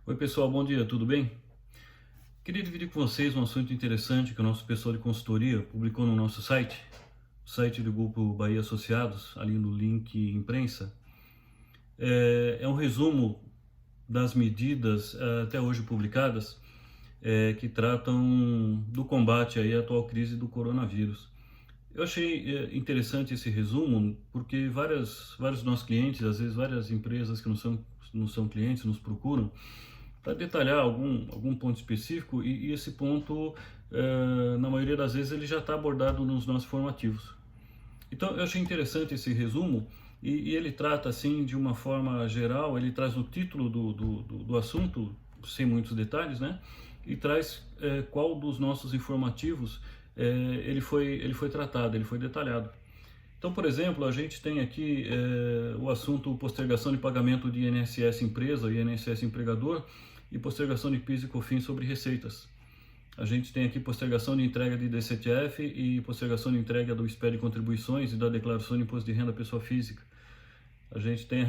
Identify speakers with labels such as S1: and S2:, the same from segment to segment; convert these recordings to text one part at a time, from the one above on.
S1: Oi pessoal, bom dia, tudo bem? Queria dividir com vocês um assunto interessante que o nosso pessoal de consultoria publicou no nosso site, o site do grupo Bahia Associados, ali no link imprensa. É um resumo das medidas até hoje publicadas que tratam do combate aí à atual crise do coronavírus. Eu achei interessante esse resumo porque vários dos nossos clientes, às vezes várias empresas que não são clientes, nos procuram para detalhar algum ponto específico e esse ponto, na maioria das vezes, ele já está abordado nos nossos formativos. Então, eu achei interessante esse resumo e ele trata, assim, de uma forma geral, ele traz o título do assunto, sem muitos detalhes, né? E traz qual dos nossos informativos ele foi tratado, ele foi detalhado. Então, por exemplo, a gente tem aqui o assunto postergação de pagamento de INSS empresa, INSS empregador e postergação de PIS e COFINS sobre receitas. A gente tem aqui postergação de entrega de DCTF e postergação de entrega do SPED de contribuições e da declaração de imposto de renda pessoa física. A gente tem a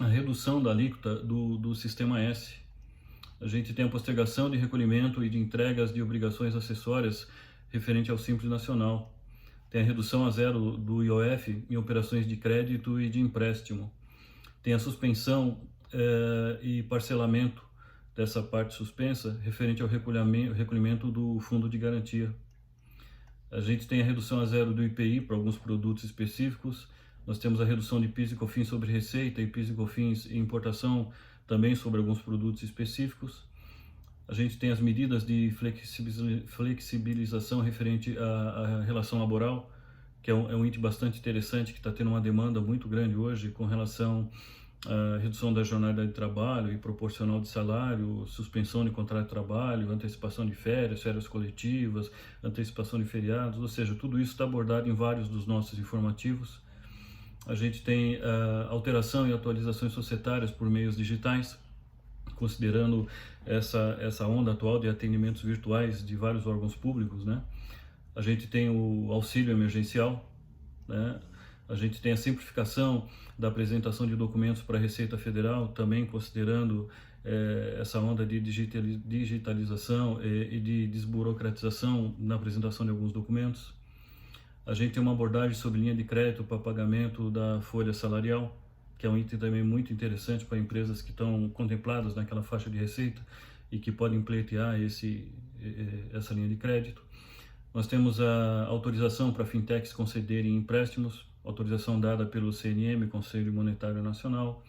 S1: redução da alíquota do Sistema S. A gente tem a postergação de recolhimento e de entregas de obrigações acessórias referente ao Simples Nacional. Tem a redução a zero do IOF em operações de crédito e de empréstimo. Tem a suspensão e parcelamento dessa parte suspensa referente ao recolhimento do fundo de garantia. A gente tem a redução a zero do IPI para alguns produtos específicos. Nós temos a redução de PIS e COFINS sobre receita e PIS e COFINS e importação também sobre alguns produtos específicos. A gente tem as medidas de flexibilização referente à relação laboral, que é um item bastante interessante, que está tendo uma demanda muito grande hoje com relação à redução da jornada de trabalho e proporcional de salário, suspensão de contrato de trabalho, antecipação de férias, férias coletivas, antecipação de feriados, ou seja, tudo isso está abordado em vários dos nossos informativos. A gente tem alteração e atualizações societárias por meios digitais, considerando essa onda atual de atendimentos virtuais de vários órgãos públicos, né? A gente tem o auxílio emergencial, né? A gente tem a simplificação da apresentação de documentos para a Receita Federal, também considerando essa onda de digitalização e de desburocratização na apresentação de alguns documentos. A gente tem uma abordagem sobre linha de crédito para pagamento da folha salarial, que é um item também muito interessante para empresas que estão contempladas naquela faixa de receita e que podem pleitear essa linha de crédito. Nós temos a autorização para fintechs concederem empréstimos, autorização dada pelo CNM, Conselho Monetário Nacional.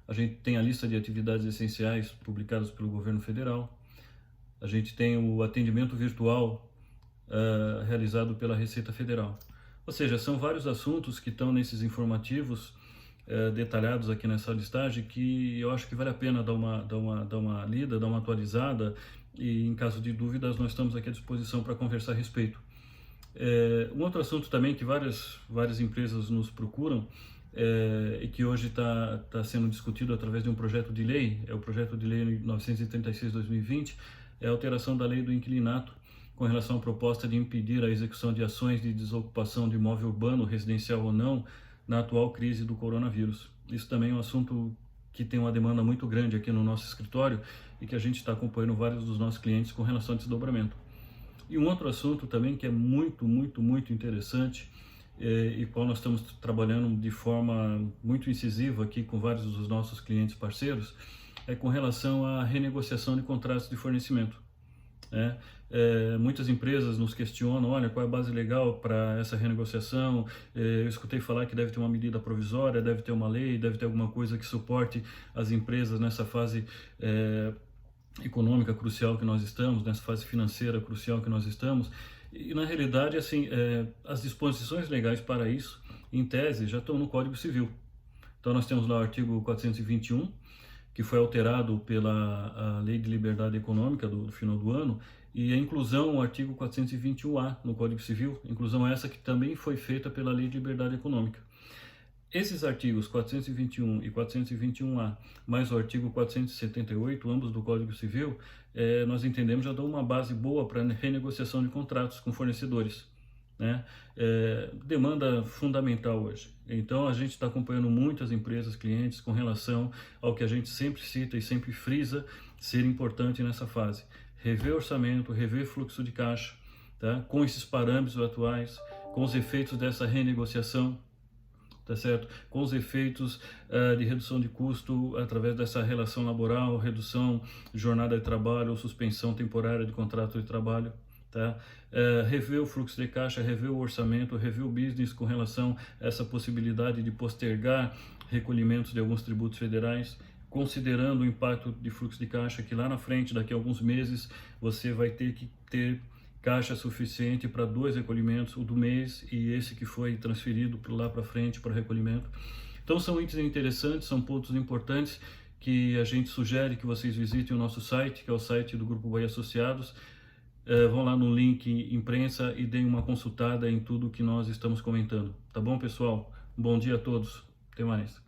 S1: A gente tem a lista de atividades essenciais publicadas pelo governo federal. A gente tem o atendimento virtual realizado pela Receita Federal. Ou seja, são vários assuntos que estão nesses informativos detalhados aqui nessa listagem, que eu acho que vale a pena dar uma lida, dar uma atualizada, e em caso de dúvidas nós estamos aqui à disposição para conversar a respeito. Um outro assunto também que várias empresas nos procuram e que hoje está sendo discutido através de um projeto de lei, é o projeto de lei 936/2020, é a alteração da lei do inquilinato com relação à proposta de impedir a execução de ações de desocupação de imóvel urbano, residencial ou não, na atual crise do coronavírus. Isso também é um assunto que tem uma demanda muito grande aqui no nosso escritório e que a gente está acompanhando vários dos nossos clientes com relação a desdobramento. E um outro assunto também que é muito interessante e qual nós estamos trabalhando de forma muito incisiva aqui com vários dos nossos clientes parceiros é com relação à renegociação de contratos de fornecimento. Muitas empresas nos questionam, olha, qual é a base legal para essa renegociação? Eu escutei falar que deve ter uma medida provisória, deve ter uma lei, deve ter alguma coisa que suporte as empresas nessa fase econômica crucial que nós estamos, nessa fase financeira crucial que nós estamos. E na realidade, assim, as disposições legais para isso, em tese, já estão no Código Civil. Então nós temos lá o artigo 421, que foi alterado pela Lei de Liberdade Econômica do final do ano, e a inclusão o artigo 421A no Código Civil, inclusão essa que também foi feita pela Lei de Liberdade Econômica. Esses artigos 421 e 421A, mais o artigo 478, ambos do Código Civil, nós entendemos já dão uma base boa para renegociação de contratos com fornecedores. né? Demanda fundamental hoje. Então a gente está acompanhando muitas empresas, clientes com relação ao que a gente sempre cita e sempre frisa ser importante nessa fase. Rever orçamento, rever fluxo de caixa, tá? Com esses parâmetros atuais, com os efeitos dessa renegociação, tá certo? Com os efeitos de redução de custo através dessa relação laboral, redução de jornada de trabalho ou suspensão temporária de contrato de trabalho, tá? Rever o fluxo de caixa, rever o orçamento, rever o business com relação a essa possibilidade de postergar recolhimentos de alguns tributos federais, considerando o impacto de fluxo de caixa que lá na frente, daqui a alguns meses, você vai ter que ter caixa suficiente para 2 recolhimentos, o do mês e esse que foi transferido lá para frente para recolhimento. Então são itens interessantes, são pontos importantes que a gente sugere que vocês visitem o nosso site, que é o site do Grupo Bahia Associados. Vão lá no link imprensa e deem uma consultada em tudo que nós estamos comentando. Tá bom, pessoal? Bom dia a todos. Até mais.